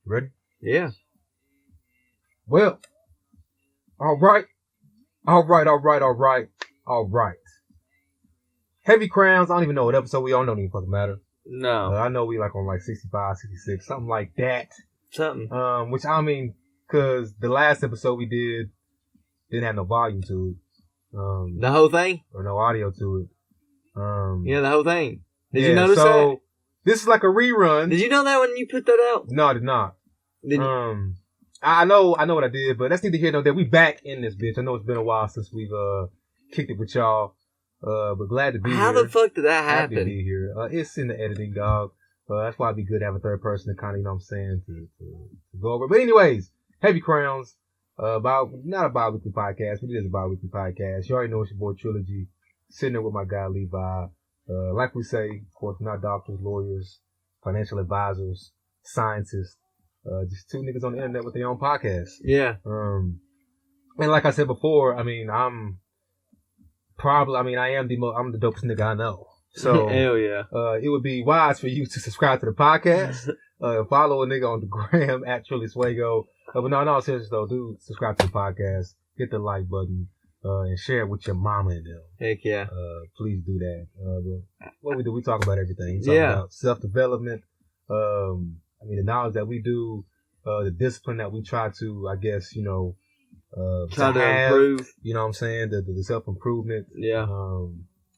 Ready? Yeah. Well, all right. Heavy Crowns. I don't even know what episode we on. Don't even fucking matter. No. I know we like on like 65, 66, something like that. Something. Which I mean, cause the last episode we didn't have no volume to it. The whole thing? Or no audio to it. Yeah, the whole thing. Did you notice that? This is like a rerun. Did you know that when you put that out? No, I did not. Did you? I know what I did, but that's neither here nor there. We back in this bitch. I know it's been a while since we've kicked it with y'all. But glad to be here. How the fuck did that happen? Happy to be here. It's in the editing, dog. That's why it'd be good to have a third person to kind of, you know what I'm saying, to go over. But anyways, Heavy Crowns, not a bi-weekly podcast, but it is a bi-weekly podcast. You already know it's your boy Trilogy, sitting there with my guy Levi. Like we say, of course, we're not doctors, lawyers, financial advisors, scientists, just two niggas on the internet with their own podcast. Yeah. And like I said before, I mean, I am the dopest nigga I know. So, hell yeah. It would be wise for you to subscribe to the podcast, follow a nigga on the gram at Trilly Swago. But no, seriously though, dude, subscribe to the podcast, hit the like button, and share it with your mama and them. Heck yeah. Please do that. What we do, we talk about everything. We talk about self-development, the knowledge that we do, the discipline that we try to, I guess, try to improve. You know what I'm saying? The self-improvement. Yeah.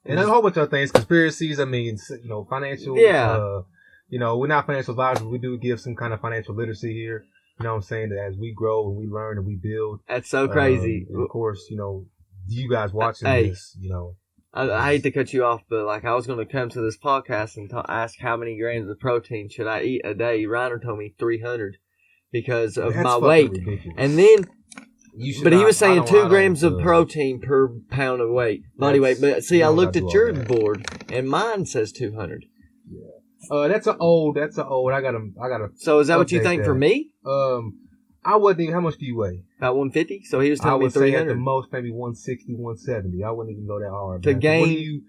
And a whole bunch of things, conspiracies, financial. Yeah. We're not financial advisors. We do give some kind of financial literacy here. You know what I'm saying? That as we grow and we learn and we build. That's so crazy. And of course, you guys watching this, I hate to cut you off, but I was going to come to this podcast and ask how many grams of protein should I eat a day. Reiner told me 300 because of my weight. Ridiculous. And then, but he was saying 2 grams of protein per pound of body weight. But see, I looked at your board and mine says 200. Yeah. That's an old. I gotta. So is that what you think for me? I wasn't even. How much do you weigh? About 150. So he was telling me 300. I would say at the most maybe 160, 170. I wouldn't even go that hard. To gain,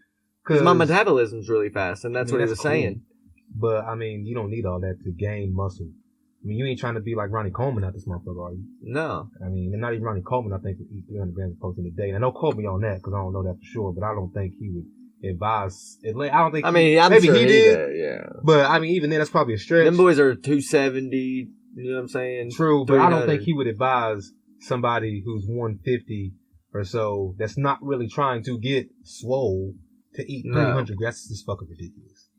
because my metabolism's really fast, and that's what he was saying. But you don't need all that to gain muscle. You ain't trying to be like Ronnie Coleman out this motherfucker, are you? No. And not even Ronnie Coleman, I think, would eat 300 grams of protein a day. And don't quote me on that, because I don't know that for sure, but I don't think he would advise. I don't think. I'm maybe sure he did. Yeah. But even then, that's probably a stretch. Them boys are 270. You know what I'm saying? True, but I don't think he would advise somebody who's 150 or so that's not really trying to get swole to eat 300. That's just fucking ridiculous.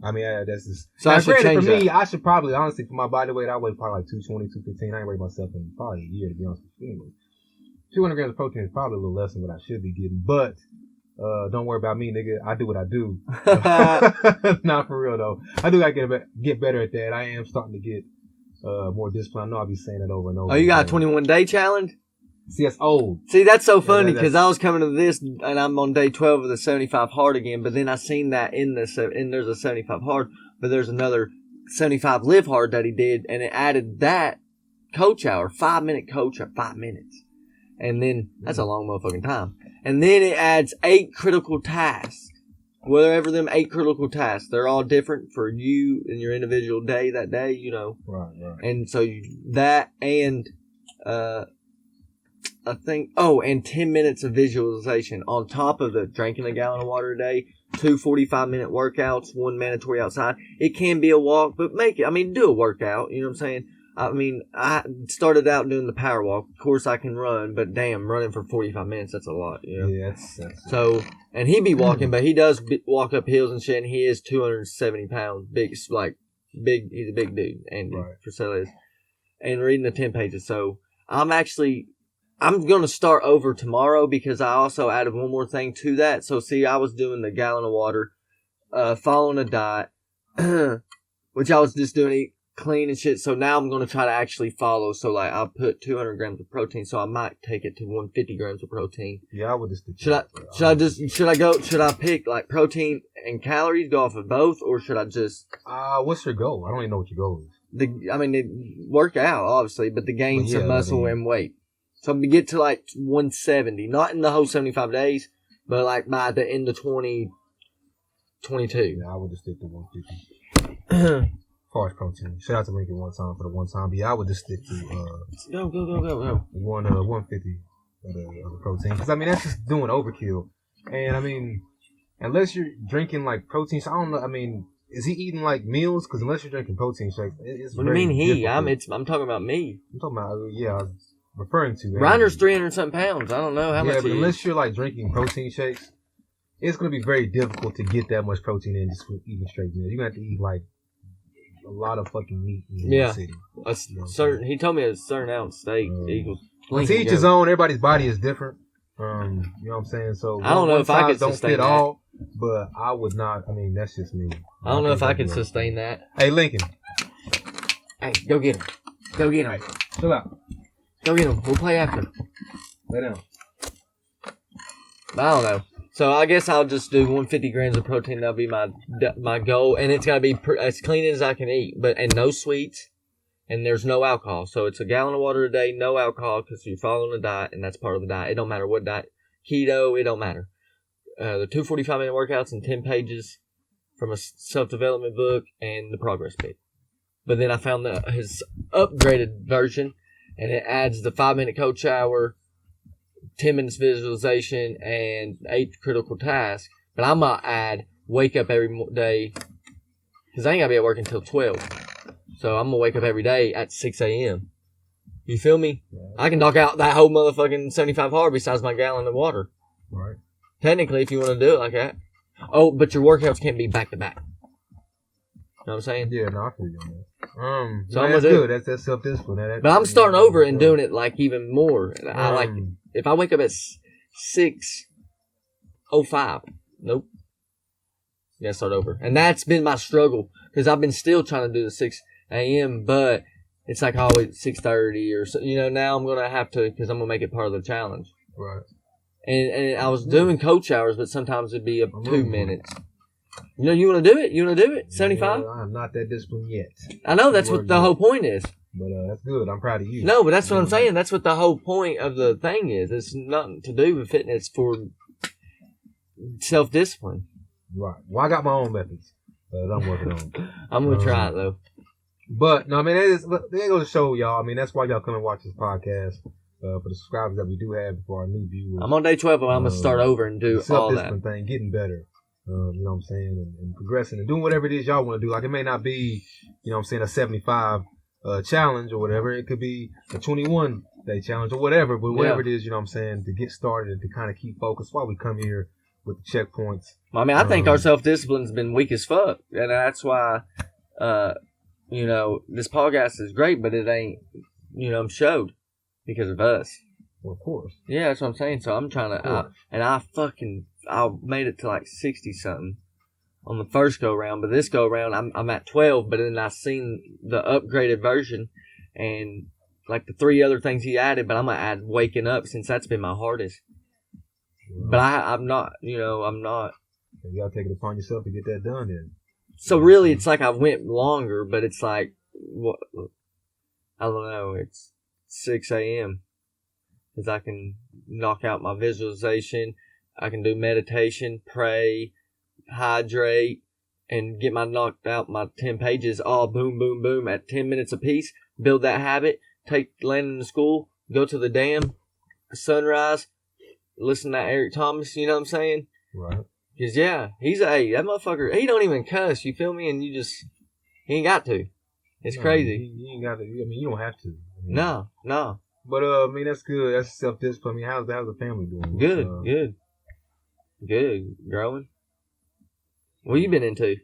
That's just. So I should change for me, I should probably, honestly, for my body weight, I weigh probably like 220, 215. I ain't weighed myself in probably a year, to be honest with you. Anyway, 200 grams of protein is probably a little less than what I should be getting, but don't worry about me, nigga. I do what I do. Not for real, though. I do gotta get better at that. I am starting to get more discipline. I know I'll be saying that over and over. Oh, you got a 21-day challenge? See, that's old. See, that's so funny because I was coming to this and I'm on day 12 of the 75 hard again, but then I seen that and there's a 75 hard, but there's another 75 live hard that he did, and it added that coach hour, 5-minute coach hour, 5 minutes. And then, that's a long motherfucking time. And then it adds 8 critical tasks. Whatever them 8 critical tasks, they're all different for you and your individual day that day, Right. And so that and, I think, and 10 minutes of visualization on top of the drinking a gallon of water a day, 2 45-minute workouts, 1 mandatory outside. It can be a walk, but do a workout, you know what I'm saying? I started out doing the power walk. Of course I can run, but damn, running for 45 minutes, that's a lot, Yeah, that's so, and he be walking, but he does walk up hills and shit, and he is 270 pounds, big, he's a big dude, Andy Frisella is, and reading the 10 pages. So, I'm going to start over tomorrow because I also added one more thing to that. So, see, I was doing the gallon of water, following a diet, which I was just doing, eat clean and shit. So now I'm going to try to actually follow. So, I'll put 200 grams of protein. So I might take it to 150 grams of protein. Yeah, I would just. Should I pick protein and calories, go off of both, or should I just? What's your goal? I don't even know what your goal is. Work out, obviously, but to gain some muscle and weight. So to get to 170, not in the whole 75 days, but by the end of 2022. Yeah, I would just stick to 150. far as protein. Shout out to Lincoln one time for the one time. But yeah, I would just stick to go. 150 of the protein. Because I mean that's just doing overkill. And I mean, unless you're drinking like protein, so I don't know. I mean, is he eating like meals? Because unless you're drinking protein shakes, it's what do you mean he? Difficult. I'm talking about me. I'm talking about I was referring to. Reiner's 300 something pounds. I don't know how much. Yeah, but unless you're like drinking protein shakes, it's gonna be very difficult to get that much protein in just with eating straight meals. You're gonna have to eat like a lot of fucking meat in one city. He told me a certain ounce steak equals. To each his own. Everybody's body is different. You know what I'm saying? So I don't know if I could don't sustain fit that. all, but I would not. I mean, that's just me. I don't know if I could sustain that. Hey, Lincoln. Hey, go get him. Go get him. Hey, chill out. Go get him. We'll play after. Lay down. I don't know. So I guess I'll just do 150 grams of protein. That'll be my goal, and it's gotta be as clean as I can eat, and no sweets, and there's no alcohol. So it's a gallon of water a day, no alcohol, because you're following a diet, and that's part of the diet. It don't matter what diet, keto, it don't matter. The 2 45-minute workouts and 10 pages from a self-development book and the progress page. But then I found his upgraded version, and it adds the 5-minute cold shower, 10 minutes visualization, and 8 critical tasks. But I'm going to add wake up every day, because I ain't going to be at work until 12. So I'm going to wake up every day at 6 a.m. You feel me? I can knock out that whole motherfucking 75 hard besides my gallon of water. Right. Technically, if you want to do it like that. Oh, but your workouts can't be back to back. You know what I'm saying? Yeah, no, I feel you on that. So that's good. That's self-discipline. But I'm starting over and doing it like even more. I like if I wake up at 6:05, nope. Yeah, start over. And that's been my struggle because I've been still trying to do the 6 a.m. But it's like always 6:30 or so. You know, now I'm gonna have to because I'm gonna make it part of the challenge. Right. And I was doing coach hours, but sometimes it'd be 2 minutes. You know, you want to do it? You want to do it? 75? Yeah, I'm not that disciplined yet. I know, that's what the whole point is. But that's good. I'm proud of you. No, but that's what I'm saying. That's what the whole point of the thing is. It's nothing to do with fitness for self-discipline. Right. Well, I got my own methods that I'm working on. I'm going to try it, though. But, no, I mean, they go to show y'all. I mean, that's why y'all come and watch this podcast. For the subscribers that we do have for our new viewers. I'm on day 12, and I'm going to start over and do all that. Self-discipline thing, getting better. You know what I'm saying? And progressing and doing whatever it is y'all want to do. Like, it may not be, you know what I'm saying, a 75 challenge or whatever. It could be a 21-day challenge or whatever. But whatever it is, you know what I'm saying, to get started and to kind of keep focused while we come here with the checkpoints. I mean, I think our self-discipline's been weak as fuck. And that's why, you know, this podcast is great, but it ain't, you know, showed because of us. Well, of course. Yeah, that's what I'm saying. So I'm trying to, I made it to like 60 something on the first go round, but this go round I'm at 12. But then I seen the upgraded version and like the 3 other things he added. But I'm gonna add waking up since that's been my hardest. Well, but I'm not. You gotta take it upon yourself to get that done. Then. So really, it's like I went longer, but it's like what I don't know. It's 6 a.m. because I can knock out my visualization. I can do meditation, pray, hydrate, and get knocked out my 10 pages all boom, boom, boom at 10 minutes apiece. Build that habit. Take Landon to school. Go to the dam. Sunrise. Listen to Eric Thomas. You know what I'm saying? Right. Because, that motherfucker, he don't even cuss. You feel me? And he ain't got to. It's crazy. You ain't got to. I mean, you don't have to. I mean, No. But, I mean, that's good. That's self-discipline. I mean, how's the family doing? Good. Growing. What you been into?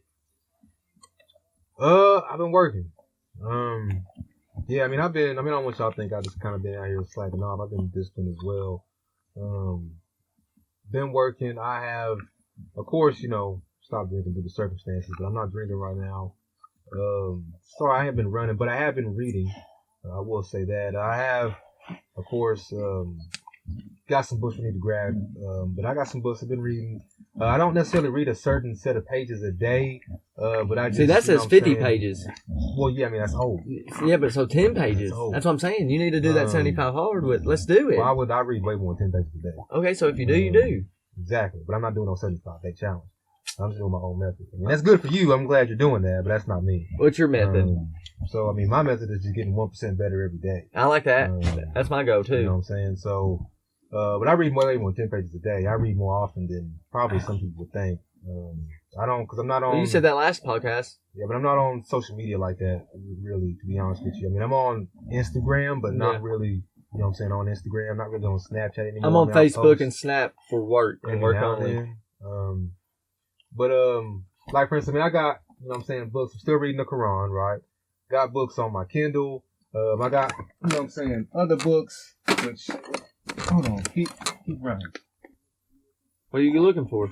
I've been working. Yeah, I don't want y'all to think I just kind of been out here slacking off. I've been disciplined as well. Been working. I have, of course, stopped drinking due to circumstances, but I'm not drinking right now. So I haven't been running, but I have been reading. I will say that. I have, of course, got some books we need to grab, but I got some books I've been reading. I don't necessarily read a certain set of pages a day, but I just... See, that says 50 pages. Well, yeah, that's old. Yeah, but so 10 pages. That's what I'm saying. You need to do that 75 hard with. Let's do it. Why would I read way more than 10 pages a day? Okay, so if you do, you do. Exactly, but I'm not doing no 75-day challenge. I'm just doing my own method. I mean, that's good for you. I'm glad you're doing that, but that's not me. What's your method? So, I mean, my method is just getting 1% better every day. I like that. That's my go-to. You know what I'm saying? So, but I read more than 10 pages a day. I read more often than probably some people would think. I don't, because I'm not on... Well, you said that last podcast. Yeah, but I'm not on social media like that, really, to be honest with you. I mean, I'm on Instagram, but not really... You know what I'm saying, on Instagram, not really on Snapchat anymore. I'm on Facebook and Snap for work and work only. Like for instance, I mean, I got, you know what I'm saying, books. I'm still reading the Quran, right? Got books on my Kindle. I got, you know what I'm saying, other books, which, hold on, keep running. What are you looking for?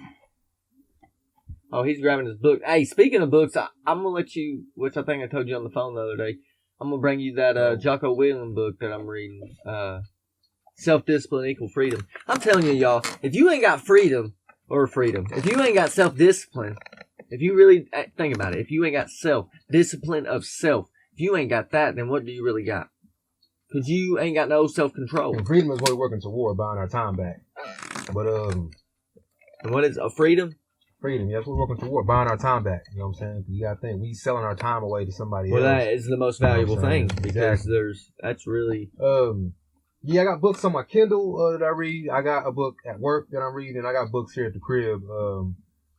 Oh, he's grabbing his book. Hey, speaking of books, I'm going to let you, which I think I told you on the phone the other day, I'm going to bring you that Jocko Willem book that I'm reading. Self-Discipline Equal Freedom. I'm telling you, y'all, if you ain't got freedom, if you ain't got self-discipline, if you really think about it, if you ain't got self-discipline of self, if you ain't got that, then what do you really got? Because you ain't got no self-control. And freedom is what we're working toward, buying our time back. But, and what is a freedom? Freedom, yeah, that's what we're working toward, buying our time back. You know what I'm saying? You gotta think, we selling our time away to somebody else. Well, that is the most valuable thing, because exactly. That's really... Yeah, I got books on my Kindle that I read. I got a book at work that I'm reading. I got books here at the crib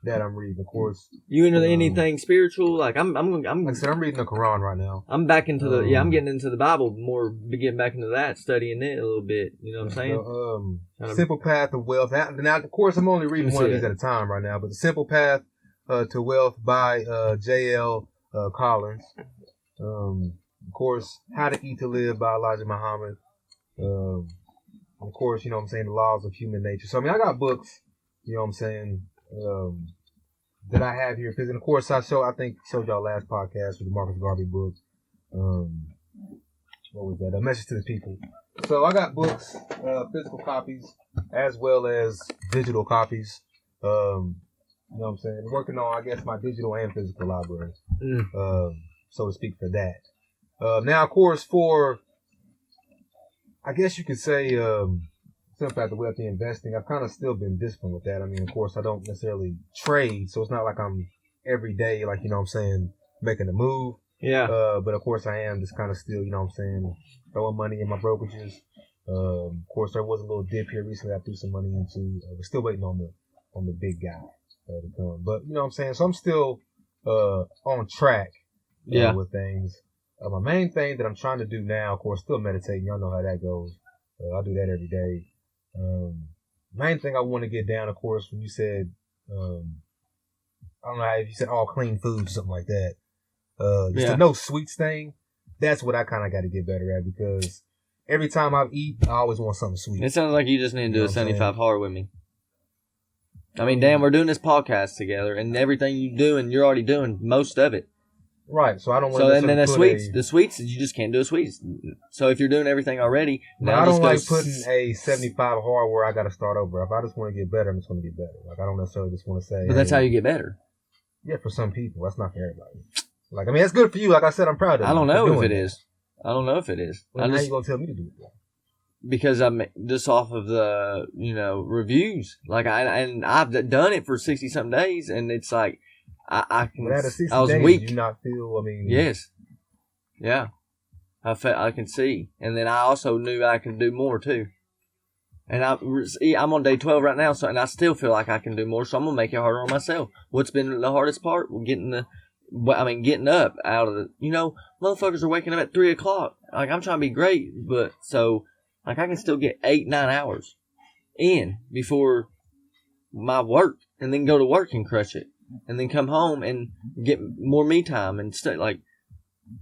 that I'm reading, of course. You into anything spiritual? Like I'm like I said, I'm reading the Quran right now. I'm back into I'm getting into the Bible more, getting back into that, studying it a little bit. You know what I'm saying? Simple Path of Wealth. Now, of course, I'm only reading one of these at a time right now, but the Simple Path to Wealth by J.L. Collins. Of course, How to Eat to Live by Elijah Muhammad. Of course, you know what I'm saying, The Laws of Human Nature. So, I mean, I got books, you know what I'm saying, that I have here. And, of course, I think I showed y'all last podcast with the Marcus Garvey book. What was that? A Message to the People. So, I got books, physical copies, as well as digital copies. You know what I'm saying? Working on, I guess, my digital and physical library, so to speak, for that. Now, of course, I guess you could say, Simple Path to Wealthy Investing, I've kind of still been disciplined with that. I mean, of course, I don't necessarily trade, so it's not like I'm every day, like, you know what I'm saying, making a move. Yeah. But of course, I am just kind of still, you know what I'm saying, throwing money in my brokerages. Of course, there was a little dip here recently I threw some money into. We're still waiting on the big guy to come. But, you know what I'm saying, so I'm still on track with things. My main thing that I'm trying to do now, of course, still meditating. Y'all know how that goes. I do that every day. Main thing I want to get down, of course, when you said, I don't know if you said all clean foods or something like that. The no sweets thing. That's what I kind of got to get better at, because every time I eat, I always want something sweet. It sounds like you just need to do a 75 hard with me. I mean, damn, we're doing this podcast together, and everything you do, and you're already doing most of it. Right, so I don't want to. So and then the sweets, you just can't do a sweets. So if you're doing everything already, now I don't like putting a 75 hard where I got to start over. If I just want to get better, I'm just going to get better. Like, I don't necessarily just want to say. But that's how you get better. Yeah, for some people, that's not for everybody. Like, I mean, that's good for you. Like I said, I'm proud of you. I don't know if it is. I don't know if it is. Well, how are you going to tell me to do it? Because I'm just off of the reviews. Like I've done it for 60 something days, and it's like. I was weak. Do you not feel? I mean, yes, yeah. I can see, and then I also knew I could do more too. And I'm on day 12 right now, and I still feel like I can do more. So I'm gonna make it harder on myself. What's been the hardest part? Getting up out of the. Motherfuckers are waking up at 3 o'clock. Like, I'm trying to be great, but so like I can still get 8-9 hours in before my work, and then go to work and crush it. And then come home and get more me time and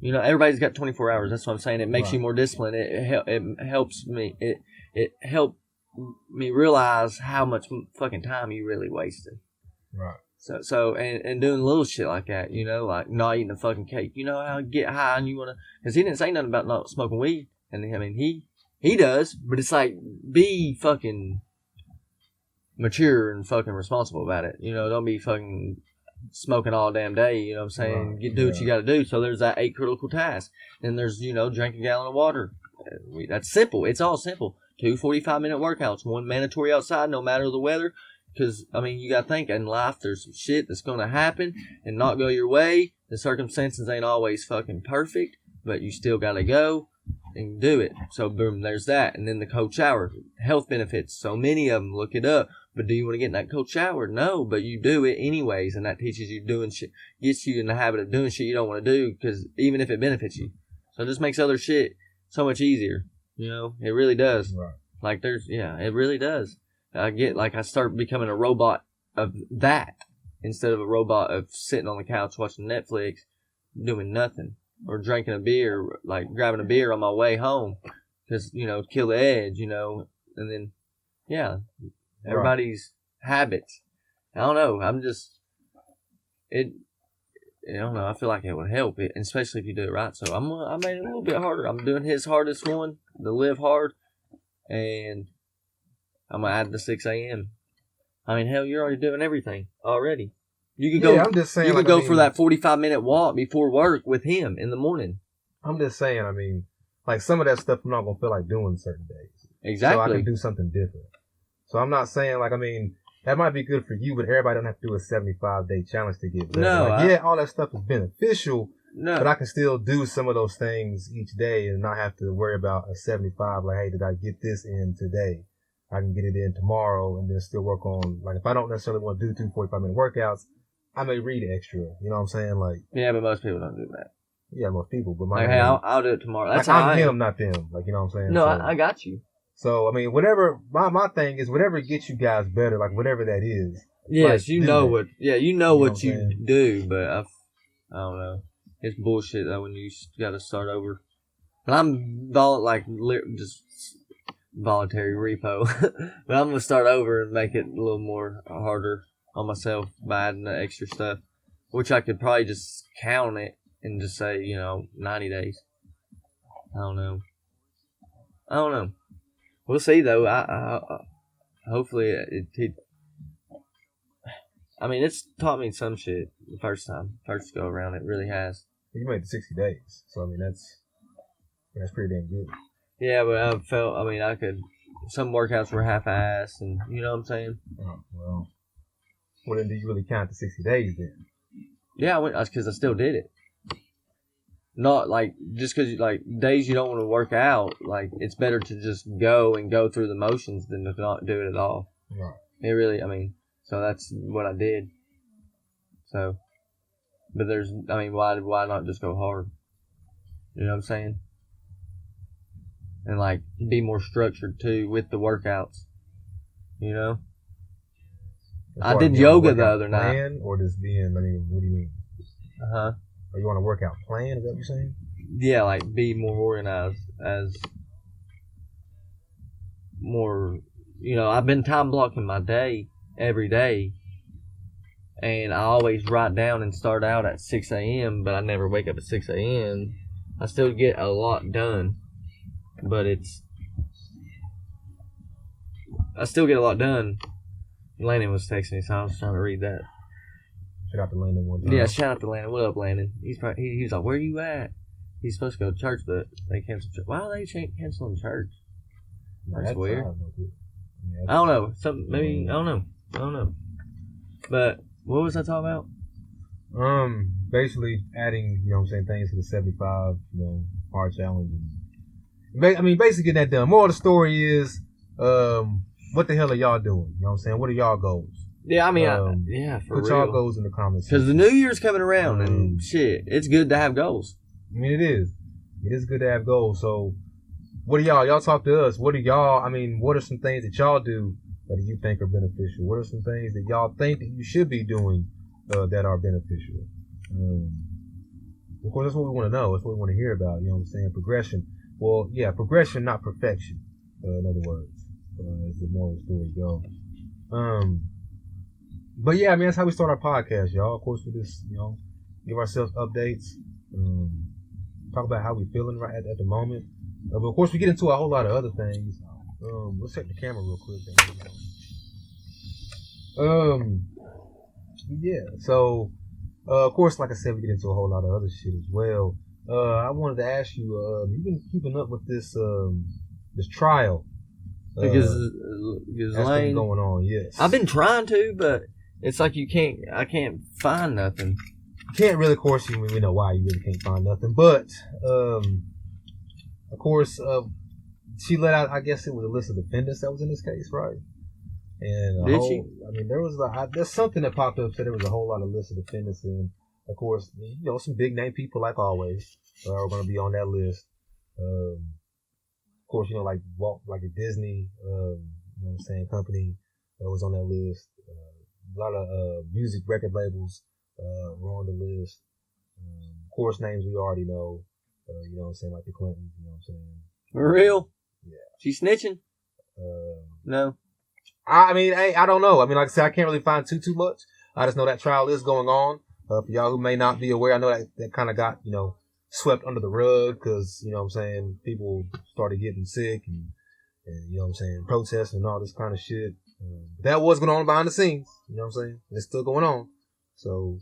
everybody's got 24 hours. That's what I'm saying. It makes you more disciplined. It helps me. It helped me realize how much fucking time you really wasted. Right. So and doing little shit like that, like not eating a fucking cake. You know how to get high and you want to, because he didn't say nothing about not smoking weed. And I mean, he does, but it's like, be fucking mature and fucking responsible about it. Don't be fucking smoking all damn day. You know what I'm saying? Right. Do what you got to do. So there's that 8 critical tasks. Then there's, drink a gallon of water. That's simple. It's all simple. 2 45-minute workouts. 1 mandatory outside, no matter the weather. Because, I mean, you got to think in life there's some shit that's going to happen and not go your way. The circumstances ain't always fucking perfect, but you still got to go and do it. So, boom, there's that. And then the cold shower, health benefits. So many of them, look it up. But do you want to get in that cold shower? No, but you do it anyways. And that teaches you doing shit, gets you in the habit of doing shit you don't want to do, because even if it benefits you. So it just makes other shit so much easier. You know, it really does. Right. Like it really does. I start becoming a robot of that instead of a robot of sitting on the couch watching Netflix, doing nothing, or drinking a beer, like grabbing a beer on my way home, because, you know, kill the edge, you know, and then, yeah, everybody's habits. I don't know. I don't know. I feel like it would help it, especially if you do it right. So I made it a little bit harder. I'm doing his hardest one, the live hard, and I'm going to add the 6 a.m. I mean, hell, you're already doing everything already. You could go. I'm just saying. You could go for that 45-minute walk before work with him in the morning. I'm just saying. I mean, like some of that stuff, I'm not gonna feel like doing certain days. Exactly. So I can do something different. So I'm not saying like, I mean, that might be good for you, but everybody don't have to do a 75-day challenge to get better. No, like, all that stuff is beneficial. No. But I can still do some of those things each day and not have to worry about a 75. Like, hey, did I get this in today? I can get it in tomorrow and then still work on, like, if I don't necessarily want to do 2 45-minute workouts, I may read extra. You know what I'm saying? Like, yeah, but most people don't do that. Yeah, most people. But like, hey, I'll do it tomorrow. That's like, how I'm him, not them. Like, you know what I'm saying? No, so, I got you. So, I mean, whatever, my thing is whatever gets you guys better, like, whatever that is. Yes, like, you know that. what, yeah, you know what you do, but I don't know. It's bullshit, though, when you got to start over. But I'm just voluntary repo. But I'm going to start over and make it a little more harder on myself by adding the extra stuff, which I could probably just count it and just say, 90 days. I don't know. We'll see, though. I hopefully it's taught me some shit the first go around. It really has. You made the 60 days, so I mean that's pretty damn good. Yeah, but I could. Some workouts were half-assed, and you know what I'm saying. Oh, well, then do you really count the 60 days then? Yeah, because I still did it. Not like just because like days you don't want to work out. Like it's better to just go through the motions than to not do it at all. Right. It really, so that's what I did. So, but why not just go hard? You know what I'm saying? And like be more structured too with the workouts. You know? I did yoga the other night. Or just being, what do you mean? Uh-huh. Or you want a workout plan? Is that what you're saying? Yeah, like be more organized as more, I've been time blocking my day every day. And I always write down and start out at 6 a.m., but I never wake up at 6 a.m. I still get a lot done, but I still get a lot done. Landon was texting me, so I was trying to read that. Shout out to Landon one time. Yeah, shout out to Landon. What up, Landon? He was like, where you at? He's supposed to go to church, but they canceled church. Why are they canceling church? That's weird. I don't know. Maybe, I don't know. But what was I talking about? Basically adding, things to the 75, hard challenge. Basically getting that done. More of the story is, what the hell are y'all doing? You know what I'm saying? What are y'all goals? Yeah, for put real. y'all goals in the comments. Because the New Year's coming around and shit, it's good to have goals. It is. It is good to have goals. So, what are y'all talk to us. What are y'all, what are some things that y'all do that you think are beneficial? What are some things that y'all think that you should be doing that are beneficial? Of course, that's what we want to know. That's what we want to hear about. You know what I'm saying? Progression. Well, yeah, progression, not perfection. In other words, as the moral story goes. But yeah, that's how we start our podcast, y'all. Of course, we just, give ourselves updates, talk about how we feeling right at the moment. But of course, we get into a whole lot of other things. Let's check the camera real quick. Yeah. So, of course, like I said, we get into a whole lot of other shit as well. I wanted to ask you, you've been keeping up with this trial Because that's been going on, yes. I've been trying to, but it's like I can't find nothing. You can't really, of course, we know why you really can't find nothing. But, of course, she let out, I guess it was a list of defendants that was in this case, right? And Did she? I mean, there's something that popped up, said there was a whole lot of list of defendants, and of course, some big name people, like always, are going to be on that list. Of course, like a Disney, company that was on that list. A lot of music record labels were on the list. Of course, names we already know. Like the Clintons. You know what I'm saying? For real? Yeah. She snitching? No. I mean, I don't know. I mean, like I said, I can't really find too much. I just know that trial is going on. For y'all who may not be aware, I know that kind of got, swept under the rug because, people started getting sick and protests and all this kind of shit. That was going on behind the scenes. You know what I'm saying? It's still going on. So,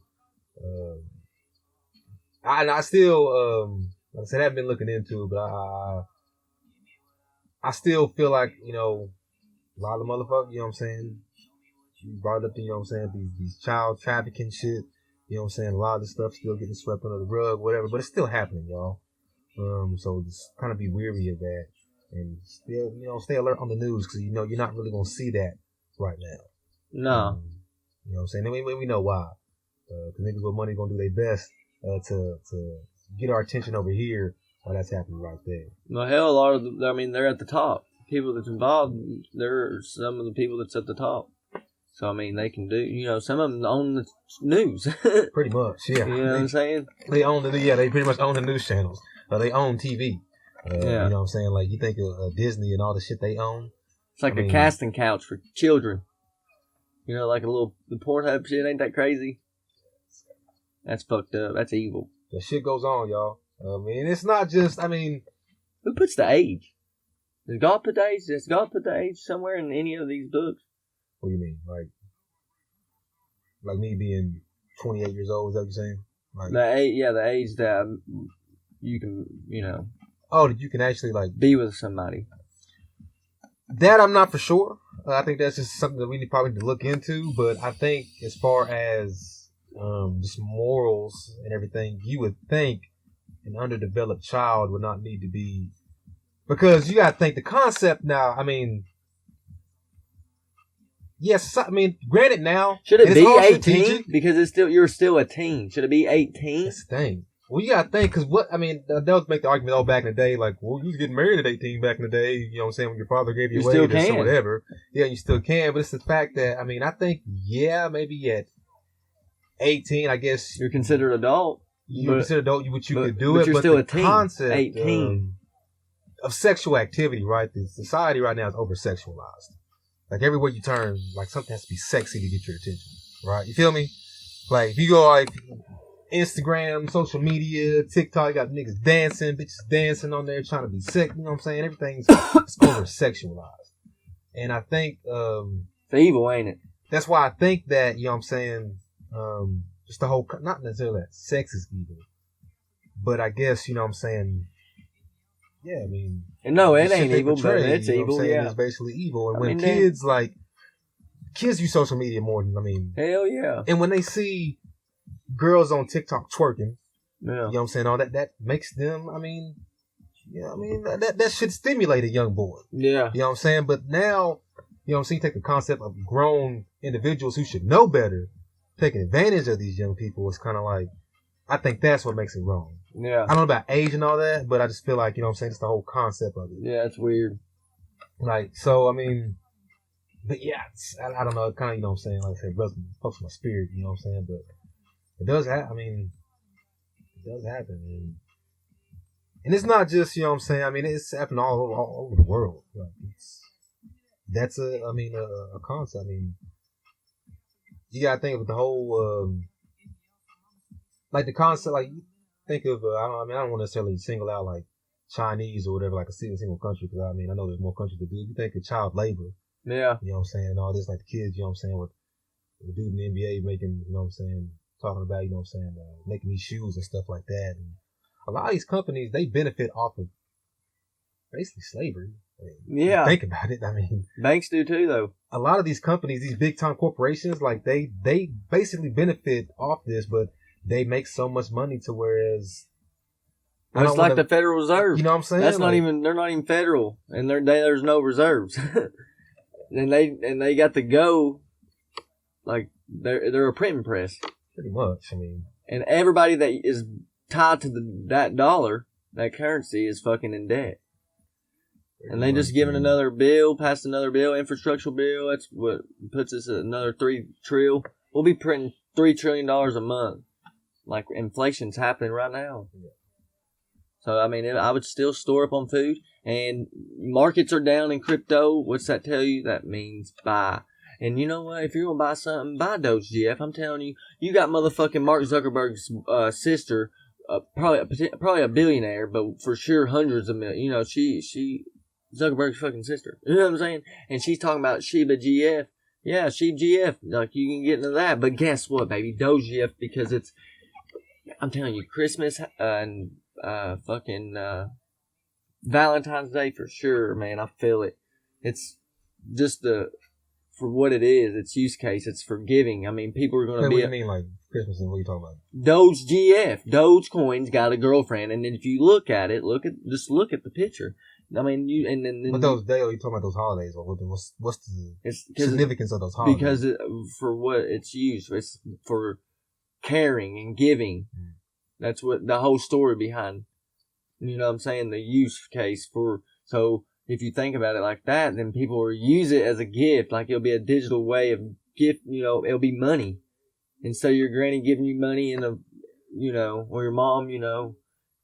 I still, like I said, I haven't been looking into it, but I still feel like, a lot of motherfuckers, you brought up, these child trafficking shit, a lot of this stuff still getting swept under the rug, whatever, but it's still happening, y'all. So just kind of be weary of that and still, stay alert on the news because, you're not really going to see that right now. No. You know what I'm saying? And we know why. Because niggas with money going to do their best to get our attention over here while that's happening right there. Well, hell, a lot of they're at the top. People that's involved, they're some of the people that's at the top. So, they can do, some of them own the news. Pretty much, yeah. You know what I'm saying? They own they pretty much own the news channels. They own TV. You know what I'm saying? Like, you think of Disney and all the shit they own. It's like a casting couch for children. Like the Pornhub shit, ain't that crazy? That's fucked up. That's evil. The shit goes on, y'all. It's not just, who puts the age? Does God put the age? Does God put the age somewhere in any of these books? What do you mean? Like me being 28 years old, is that what you're saying? Like, the age that you can, Oh, that you can actually, be with somebody. That I'm not for sure. I think that's just something that we probably need to look into. But I think as far as just morals and everything, you would think an underdeveloped child would not need to be, because you got to think the concept now. Yes, granted now. Should it be 18? Because you're still a teen. Should it be 18? That's the thing. Well, you got to think, because they'll make the argument, back in the day, like, well, you was getting married at 18 back in the day, you know what I'm saying, when your father gave you away or whatever. Yeah, you still can, but it's the fact that, I think, maybe at 18, I guess. You're considered adult. You're considered adult, but you could do but it. You're but still the a teen. Concept 18. Of sexual activity, right? The society right now is over-sexualized. Like, everywhere you turn, like, something has to be sexy to get your attention, right? You feel me? Like, if you go, Instagram, social media, TikTok, you got niggas dancing, bitches dancing on there, trying to be sick, you know what I'm saying? Everything's over-sexualized. And I think... it's evil, ain't it? That's why I think that, you know what I'm saying, just the whole... Not necessarily that sex is evil, but I guess, you know what I'm saying... Yeah, no, it ain't evil, but it's evil, yeah. It's basically evil. And when kids use social media more than, hell yeah. And when they see girls on TikTok twerking, yeah. You know what I'm saying, all that makes them, that should stimulate a young boy. Yeah. You know what I'm saying? But now, you know what I'm saying, you take the concept of grown individuals who should know better, taking advantage of these young people, it's kind of like, I think that's what makes it wrong. Yeah. I don't know about age and all that, but I just feel like, you know what I'm saying, it's the whole concept of it. Yeah, it's weird. But yeah, I don't know, it kind of, you know what I'm saying, like I said, helps my spirit, you know what I'm saying, but it does happen, it does happen, and it's not just, you know what I'm saying, it's happening all over the world. Like, that's a concept. You gotta think of the whole, like the concept, like, think of, I don't want to necessarily single out like Chinese or whatever, like a single country, because I know there's more countries to do. You think of child labor, yeah, you know what I'm saying, and all this, like the kids, you know what I'm saying, with the dude in the NBA making, you know what I'm saying, talking about, you know what I'm saying, making these shoes and stuff like that. And a lot of these companies, they benefit off of basically slavery. Yeah. Think about it. I mean, banks do too, though. A lot of these companies, these big time corporations, like they basically benefit off this, but they make so much money to whereas. It's like the Federal Reserve. You know what I'm saying? That's not even. They're not even federal, and there's no reserves. and they got to go. Like they're a printing press. Pretty much. I mean. And everybody that is tied to that dollar, that currency, is fucking in debt. And they just giving passed another bill, infrastructure bill. That's what puts us at another $3 trillion. We'll be printing $3 trillion a month. Like inflation's happening right now. Yeah. So, I mean, I would still store up on food. And markets are down in crypto. What's that tell you? That means buy. And you know what? If you're going to buy something, buy Doge GF. I'm telling you, you got motherfucking Mark Zuckerberg's sister, probably a billionaire, but for sure hundreds of millions. You know, she Zuckerberg's fucking sister. You know what I'm saying? And she's talking about Shiba GF. Yeah, Shiba GF. Like, you can get into that. But guess what, baby? Doge GF, because it's, I'm telling you, Christmas and fucking Valentine's Day for sure, man. I feel it. It's just for what it is, its use case, it's forgiving. I mean, people are going to be. What do you mean, like Christmas and what are you talking about? Doge GF. Dogecoin's got a girlfriend, and then if you look at it, just look at the picture. I mean, But those days, you talking about those holidays, or what's the significance of those holidays? Because for what it's used, it's for caring and giving. Mm. That's what the whole story behind. You know what I'm saying? The use case for so. If you think about it like that, then people will use it as a gift. Like it'll be a digital way of gift, you know, it'll be money. And so your granny giving you money or your mom, you know,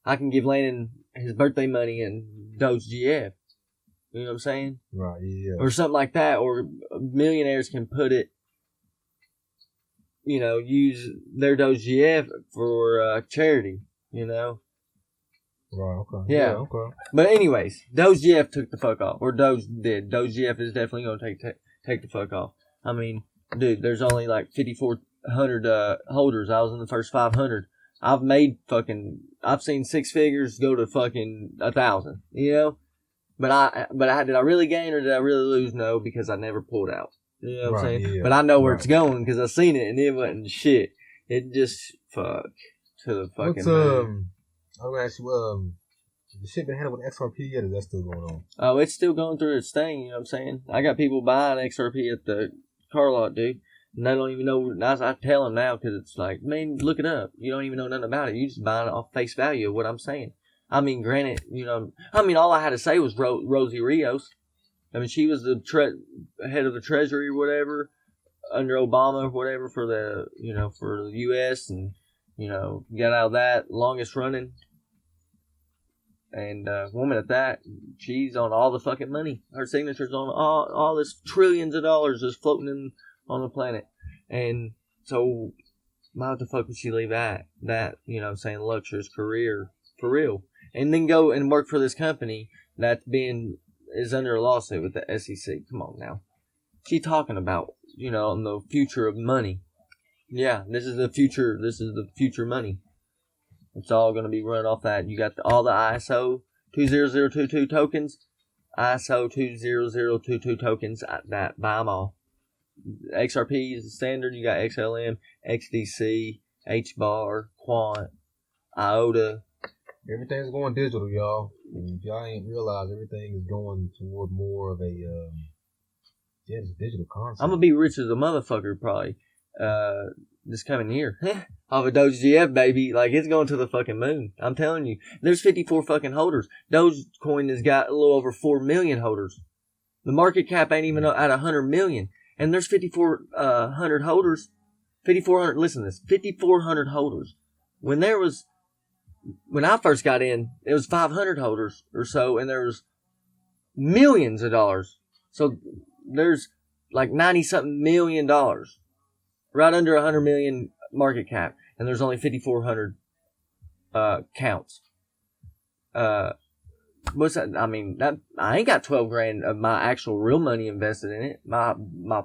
I can give Landon his birthday money in Doge GF. You know what I'm saying? Right, yeah. Or something like that. Or millionaires can put it, you know, use their Doge GF for charity, you know. Right, okay. Yeah. Okay. But anyways, Doge GF took the fuck off. Or Doge did. Doge GF is definitely going to take the fuck off. I mean, dude, there's only like 5,400 holders. I was in the first 500. I've seen six figures go to fucking 1,000, you know? But did I really gain or did I really lose? No, because I never pulled out. You know what I'm saying? Yeah. But I know where it's going because I seen it and it wasn't shit. It just, fuck, to the fucking I'm going to ask you, the shit been handled with XRP yet, or is that still going on? Oh, it's still going through its thing, you know what I'm saying? I got people buying XRP at the car lot, dude. And they don't even know. I tell them now because it's like, man, look it up. You don't even know nothing about it. You just buying it off face value of what I'm saying. I mean, granted, you know, all I had to say was Rosie Rios. I mean, she was the head of the Treasury or whatever under Obama or whatever for the U.S. and, you know, got out of that longest running. And woman at that, she's on all the fucking money. Her signature's on all this trillions of dollars just floating on the planet. And so, why the fuck would she leave that, you know what I'm saying, luxurious career for real? And then go and work for this company that is under a lawsuit with the SEC. Come on now. She talking about, you know, the future of money. Yeah, this is the future. This is the future money. It's all going to be run off that. You got all the ISO 20022 tokens. ISO 20022 tokens. That buy them all. XRP is the standard. You got XLM, XDC, HBAR, Quant, IOTA. Everything's going digital, y'all. And if y'all ain't realized, everything is going toward more of a it's a digital concept. I'm gonna be rich as a motherfucker probably this coming year. Off of Doge GF, baby. Like, it's going to the fucking moon. I'm telling you. There's 54 fucking holders. Dogecoin has got a little over 4 million holders. The market cap ain't even at 100 million. And there's 5,400 holders. 5,400, listen to this. 5,400 holders. When I first got in, it was 500 holders or so, and there was millions of dollars. So there's like 90-something million dollars. Right under 100 million market cap. And there's only 5,400 counts. What's that? I mean, I ain't got 12 grand of my actual real money invested in it. My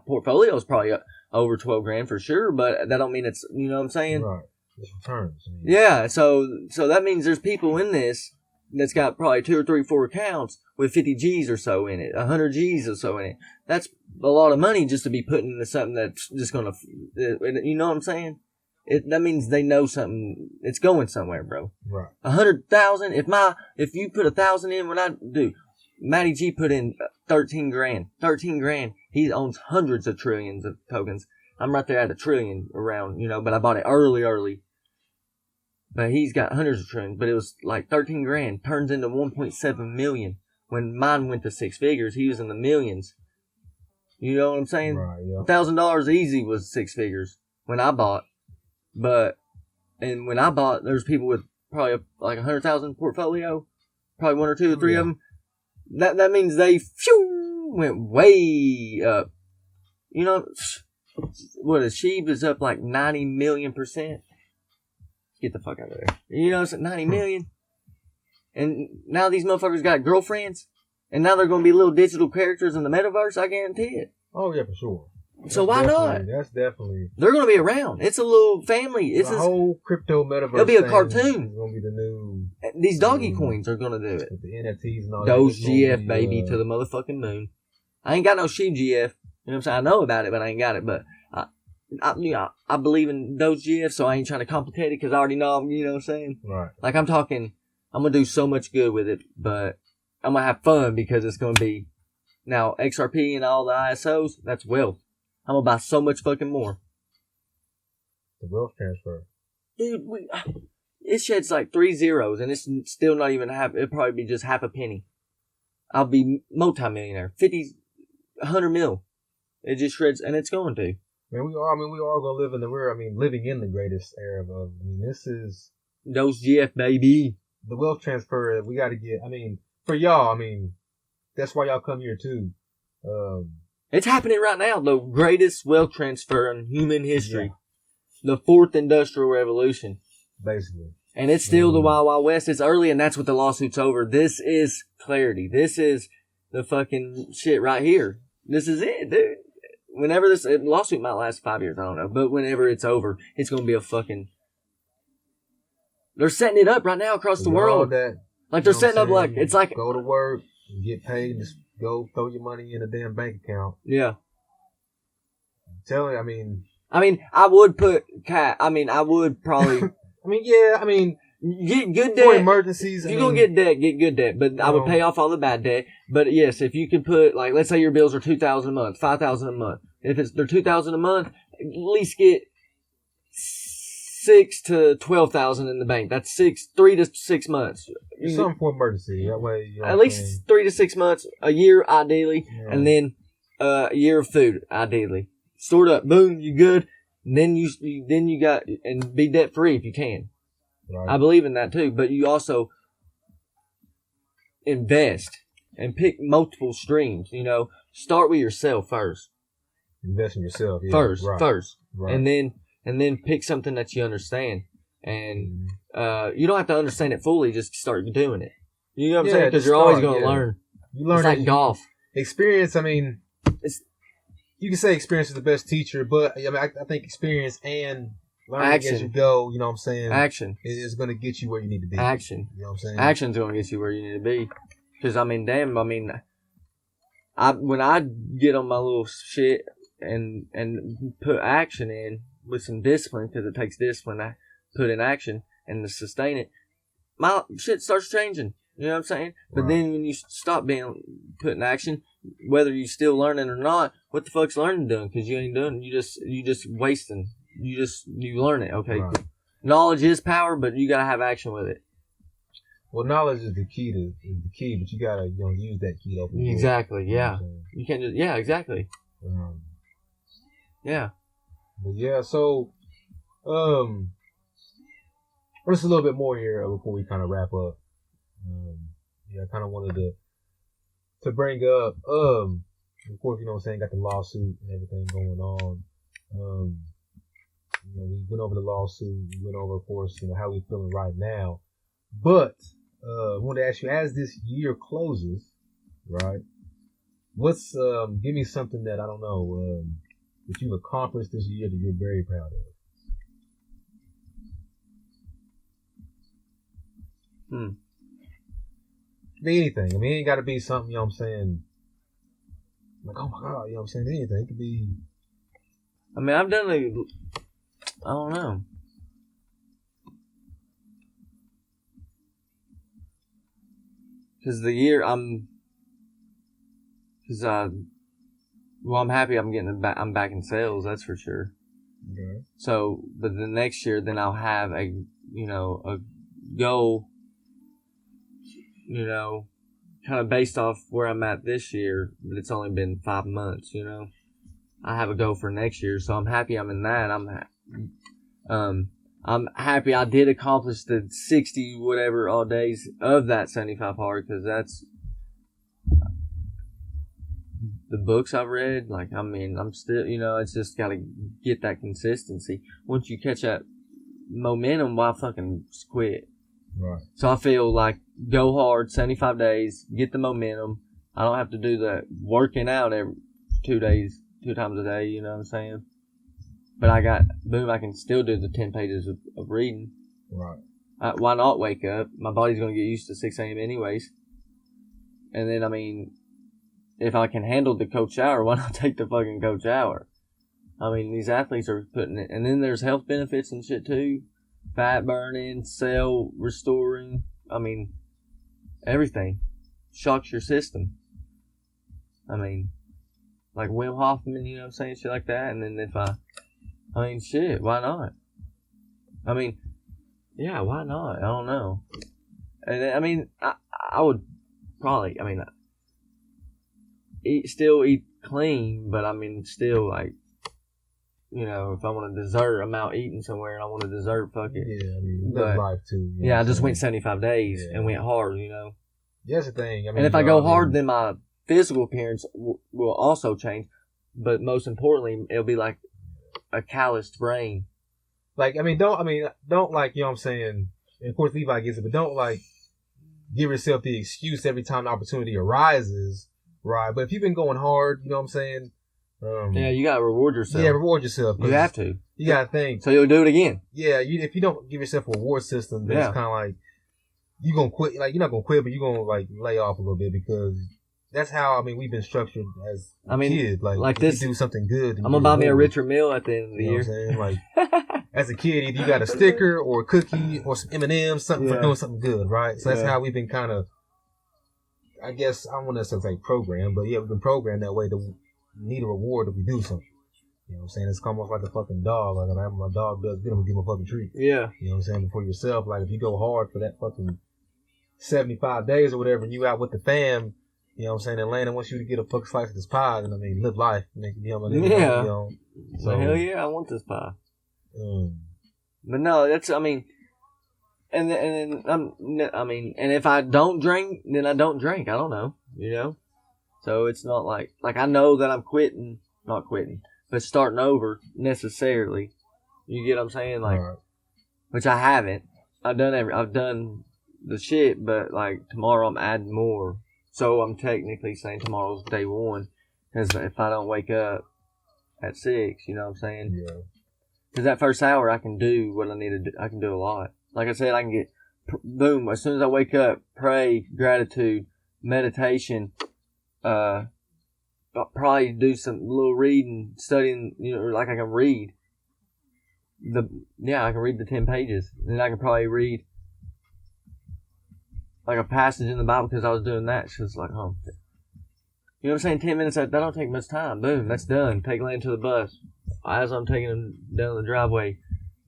portfolio is probably over 12 grand for sure, but that don't mean it's, you know what I'm saying? Right. It's returns. Yeah, so that means there's people in this that's got probably 2 or 3, 4 accounts with 50 G's or so in it, 100 G's or so in it. That's a lot of money just to be putting into something that's just gonna, you know what I'm saying? That means they know something. It's going somewhere, bro. Right. 100,000. If you put 1,000 in, what I do? Matty G put in 13 grand. 13 grand. He owns hundreds of trillions of tokens. I'm right there at a trillion around, but I bought it early. But he's got hundreds of trillions. But it was like 13 grand turns into 1.7 million. When mine went to 6 figures, he was in the millions. You know what I'm saying? Right. Yeah. $1,000 easy was 6 figures when I bought. And when I bought, there's people with probably like 100,000 portfolio, probably 1 or 2 or 3 of them. That means they went way up. What is Sheeb is up like 90 million%. Get the fuck out of there. It's at 90 million. And now these motherfuckers got girlfriends, and now they're going to be little digital characters in the metaverse. I guarantee it. Oh yeah, for sure. So why not? That's definitely. They're going to be around. It's a little family. It's the whole crypto metaverse. It'll be a cartoon. It's going to be the new. These doggy coins are going to do it. With the NFTs and all that. Those GF, baby, to the motherfucking moon. I ain't got no Sheep GF. You know what I'm saying? I know about it, but I ain't got it. But I believe in those GF, so I ain't trying to complicate it because I already know, you know what I'm saying? Right. Like I'm going to do so much good with it, but I'm going to have fun because it's going to be. Now, XRP and all the ISOs, that's wealth. I'm going to buy so much fucking more. The wealth transfer. Dude, it sheds like 3 zeros, and it's still not even it'll probably be just half a penny. I'll be multi-millionaire. 50, 100 mil. It just shreds, and it's going to. Man, we are going to live living in the greatest era of, this is. Those GF, baby. The wealth transfer, we got to get, for y'all, that's why y'all come here too. It's happening right now. The greatest wealth transfer in human history. Yeah. The 4th Industrial Revolution. Basically. And it's still the Wild Wild West. It's early, and that's what the lawsuit's over. This is clarity. This is the fucking shit right here. This is it, dude. Whenever this lawsuit might last 5 years, I don't know. But whenever it's over, it's going to be a fucking... They're setting it up right now across the world. Like they're setting up like... It's like... Go to work, get paid, just go throw your money in a damn bank account. Yeah. I'm telling you, I would put I would probably... get good debt. For emergencies. If you're going to get good debt. But I would pay off all the bad debt. But yes, if you can put, like, let's say your bills are $2,000 a month, $5,000 a month. If they're $2,000 a month, at least get $6,000 to $12,000 in the bank. That's 3 to 6 months. Something for emergency. That way, at least 3 to 6 months, a year ideally, and then a year of food ideally. Stored up, boom, you good. And then you got and be debt free if you can. Right. I believe in that too, but you also invest and pick multiple streams. Start with yourself first. Invest in yourself first, right. and then pick something that you understand. And you don't have to understand it fully; just start doing it. You know what I'm saying? Because you're always going to learn. You learn. It's like golf. Experience. You can say experience is the best teacher, but I think experience and learning as you go, you know what I'm saying? Action is going to get you where you need to be. Action. You know what I'm saying? Action's going to get you where you need to be. Because, when I get on my little shit and put action in with some discipline, because it takes discipline to put in action and to sustain it, my shit starts changing. You know what I'm saying? But then when you stop putting action, whether you still learning or not, what the fuck's learning doing? Because you ain't doing. You just wasting. You learn it. Okay. Right. Knowledge is power, but you gotta have action with it. Well, knowledge is the key, but you gotta use that key to open the door. Exactly. Yeah. You can't just. Yeah. Exactly. Yeah. But yeah. So, just a little bit more here before we kind of wrap up. I kind of wanted to bring up, of course, got the lawsuit and everything going on. We went over the lawsuit. We went over, of course, how we're feeling right now. But I wanted to ask you, as this year closes, right? What's give me something that I don't know that you've accomplished this year that you're very proud of. anything. I mean, it ain't got to be something, you know what I'm saying? Like, oh my God, you know what I'm saying? Anything. It could be. I mean, I've done I don't know. Because I'm happy I'm I'm back in sales, that's for sure. Okay. So, but the next year, then I'll have a goal, kind of based off where I'm at this year, but it's only been 5 months, I have a goal for next year, so I'm happy I'm in that. I'm happy I did accomplish the 60 whatever all days of that 75 hard, because that's the books I've read. Like, I mean, I'm still, it's just got to get that consistency. Once you catch that momentum, why fucking quit? Right. So I feel like go hard, 75 days, get the momentum. I don't have to do the working out every 2 times a day, you know what I'm saying? But I can still do the 10 pages of reading. Right. Why not wake up? My body's going to get used to 6 a.m. anyways. And then, I mean, if I can handle the cold shower, why not take the fucking cold shower? I mean, these athletes are putting it. And then there's health benefits and shit too. Fat burning, cell restoring. I mean, everything. Shocks your system. I mean, like Wim Hoffman, you know what I'm saying? Shit like that. And then shit, why not? I mean, yeah, why not? I don't know. And I mean, I would probably, still eat clean, but I mean, still, like, if I want a dessert, I'm out eating somewhere and I want a dessert, fuck it. Yeah, I mean, that's life too. Yeah, I just went 75 days and went hard, Yeah, that's the thing. I mean, and if I go hard, then my physical appearance will also change, but most importantly, it'll be like a calloused brain. Like, don't like, you know what I'm saying? And of course, Levi gets it, but don't like give yourself the excuse every time the opportunity arises, right? But if you've been going hard, you know what I'm saying? Yeah, you gotta reward yourself. Yeah, reward yourself. You have to. You gotta think. So you'll do it again. Yeah, if you don't give yourself a reward system, then it's kind of like you're gonna quit. Like, you're not gonna quit, but you're gonna like lay off a little bit, because that's how we've been structured as kids. Like this, you do something good. I'm gonna buy me a richer meal at the end of the year. Know what I'm saying? Like, as a kid, either you got a sticker or a cookie or some M&Ms, something for doing something good, right? So that's how we've been kind of. I guess I don't want to say programmed, but yeah, we've been programmed that way to need a reward if we do something. You know what I'm saying? It's almost like a fucking dog. Like, when my dog does good, I'm gonna give him a fucking treat. Yeah. You know what I'm saying? But for yourself, like, if you go hard for that fucking 75 days or whatever, and you out with the fam, you know what I'm saying? Atlanta wants you to get a fucking slice of this pie, and live life. So hell yeah, I want this pie. But no, that's, and if I don't drink, then I don't drink. I don't know, So it's not like I know that I'm not quitting, but starting over necessarily. You get what I'm saying? Like, which I haven't. I've done the shit, but like tomorrow I'm adding more. So I'm technically saying tomorrow's day one, because if I don't wake up at 6, you know what I'm saying? Yeah. Because that first hour I can do what I need to do. I can do a lot. Like I said, I can get boom as soon as I wake up. Pray, gratitude, meditation. I'll probably do some little reading, studying. Like I can read. I can read the 10 pages. Then I can probably read like a passage in the Bible, because I was doing that. She was like, oh. You know what I'm saying? 10 minutes, that don't take much time. Boom, that's done. Take Lane to the bus. As I'm taking him down the driveway,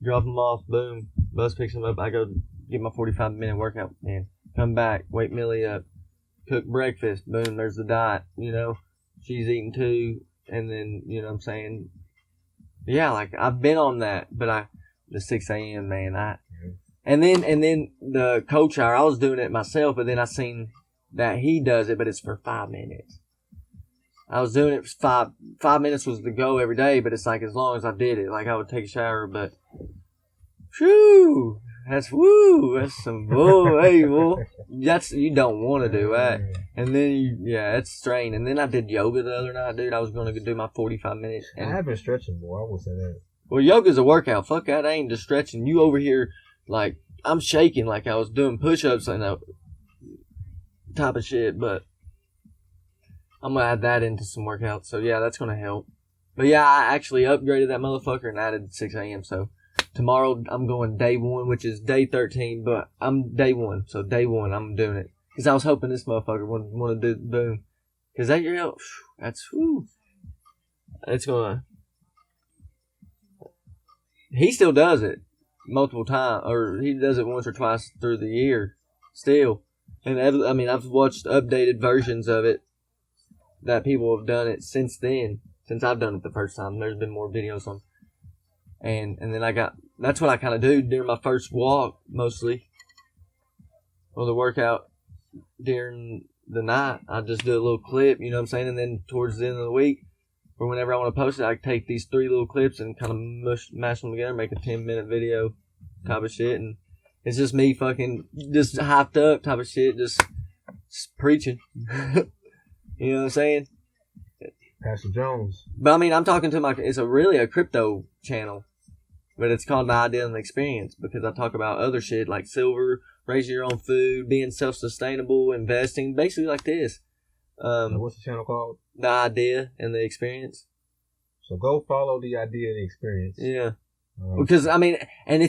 drop him off, boom. Bus picks him up. I go get my 45-minute workout, man. Come back, wake Millie up, cook breakfast, boom, there's the diet, She's eating too, and then, you know what I'm saying? Yeah, like, I've been on that, but the 6 a.m., man, and then the coach hour, I was doing it myself, but then I seen that he does it, but it's for 5 minutes. I was doing it for 5 minutes was the go every day, but it's like as long as I did it, like I would take a shower, but whew, that's some bull, hey, bull. You don't want to do that. And then it's strain. And then I did yoga the other night, dude. I was going to do my 45 minutes. I have been stretching more, I will say that. Well, yoga's a workout. Fuck that, I ain't just stretching. You over here, like, I'm shaking like I was doing push-ups and type of shit, but I'm gonna add that into some workouts. So yeah, that's gonna help. But yeah, I actually upgraded that motherfucker and added 6 a.m. So tomorrow I'm going day 1, which is day 13, but I'm day 1. So day 1, I'm doing it. Because I was hoping this motherfucker would want to do boom. Because that, that's, whew. It's gonna, he still does it multiple times, or he does it once or twice through the year still. And I mean, I've watched updated versions of it that people have done it since then. Since I've done it the first time, there's been more videos on. And then that's what I kind of do during my first walk, mostly. Or the workout during the night. I just do a little clip, you know what I'm saying? And then towards the end of the week, or whenever I want to post it, I take these 3 little clips and kind of mash them together, make a 10-minute video type of shit. And it's just me fucking just hyped up type of shit, just preaching. You know what I'm saying? Pastor Jones. But I mean, I'm talking to it's really a crypto channel, but it's called The Idea and the Experience because I talk about other shit like silver, raising your own food, being self-sustainable, investing, basically like this. What's the channel called? The Idea and the Experience. So go follow The Idea and the Experience. Yeah. Because, I mean, and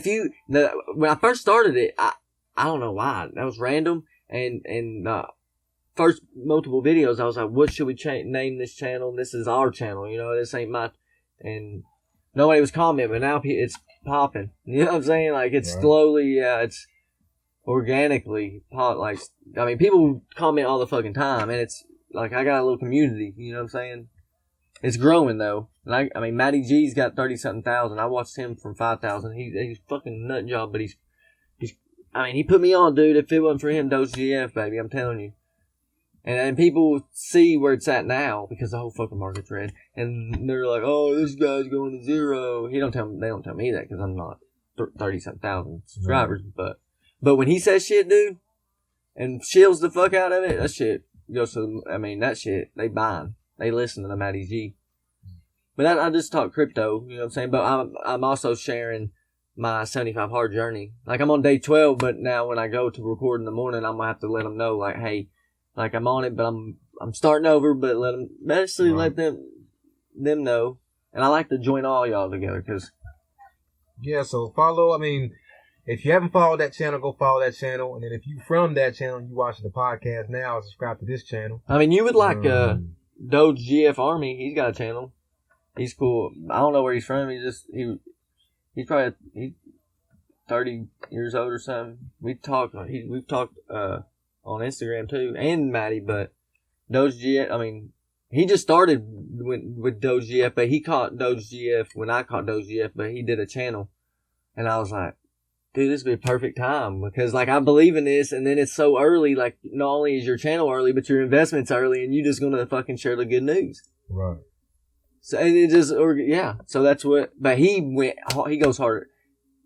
when I first started it, I don't know why. That was random. And first multiple videos, I was like, what should we name this channel? This is our channel, you know, this ain't my, and nobody was commenting, but now it's popping. You know what I'm saying? Like, it's slowly, it's organically like, I mean, people comment all the fucking time, and it's like, I got a little community, you know what I'm saying? It's growing though. And I mean, Matty G's got 30-something thousand. I watched him from 5,000. He's fucking nut job, but I mean, he put me on, dude. If it wasn't for him, Doge GF, baby, I'm telling you. And people see where it's at now because the whole fucking market's red. And they're like, oh, this guy's going to zero. They don't tell me that because I'm not 30-something thousand subscribers. Right. But when he says shit, dude, and shills the fuck out of it, that shit goes to, I mean, that shit, they buying. They listen to the Matty G. But I just talk crypto, you know what I'm saying? But I'm also sharing my 75 hard journey. Like, I'm on day 12, but now when I go to record in the morning, I'm going to have to let them know, like, hey, like, I'm on it, but I'm starting over, but let them know. And I like to join all y'all together, because... Yeah, so follow, I mean, if you haven't followed that channel, go follow that channel. And then if you from that channel, you watching the podcast now, subscribe to this channel. I mean, you would like, Doge GF Army, he's got a channel. He's cool. I don't know where he's from. He's probably 30 years old or something. We've talked on Instagram too, and Matty. But Doge GF, I mean, he just started with Doge GF, but he caught Doge GF when I caught Doge GF. But he did a channel, and I was like, dude, this would be a perfect time because, like, I believe in this, and then it's so early. Like, not only is your channel early, but your investment's early, and you just gonna fucking share the good news. Right. So and it just, yeah. So that's what. But he goes harder.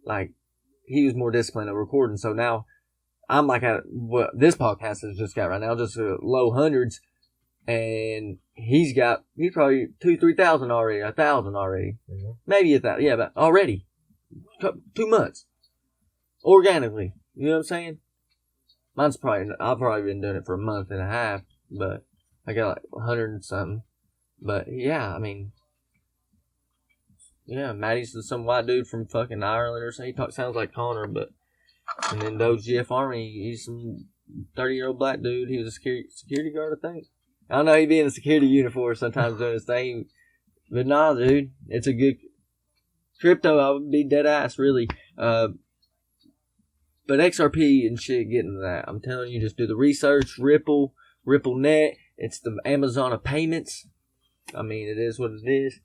Like, he was more disciplined at recording. So now I'm like at what this podcast has just got right now, just low hundreds, and he's probably 2,000-3,000 already, 1,000 already, maybe 1,000. Yeah, but already 2 months. Organically, you know what I'm saying? I've probably been doing it for a month and a half, but I got like 100 and something. But yeah, I mean, yeah, Matty's some white dude from fucking Ireland or something. He sounds like Connor, and then Doge GF Army, he's some 30-year-old black dude. He was a security guard, I think. I don't know, he'd be in a security uniform sometimes doing his thing. But nah, dude, it's a good crypto. I would be dead ass, really. But XRP and shit, get into that. I'm telling you, just do the research. RippleNet. It's the Amazon of payments. I mean, it is what it is.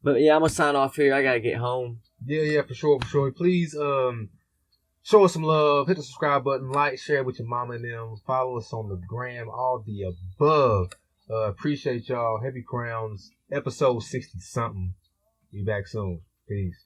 But yeah, I'm gonna sign off here. I gotta get home. Yeah, for sure. Please, show us some love. Hit the subscribe button. Like, share with your mama and them. Follow us on the gram. All the above. Appreciate y'all. Heavy Crowns, episode 60 something. Be back soon. Peace.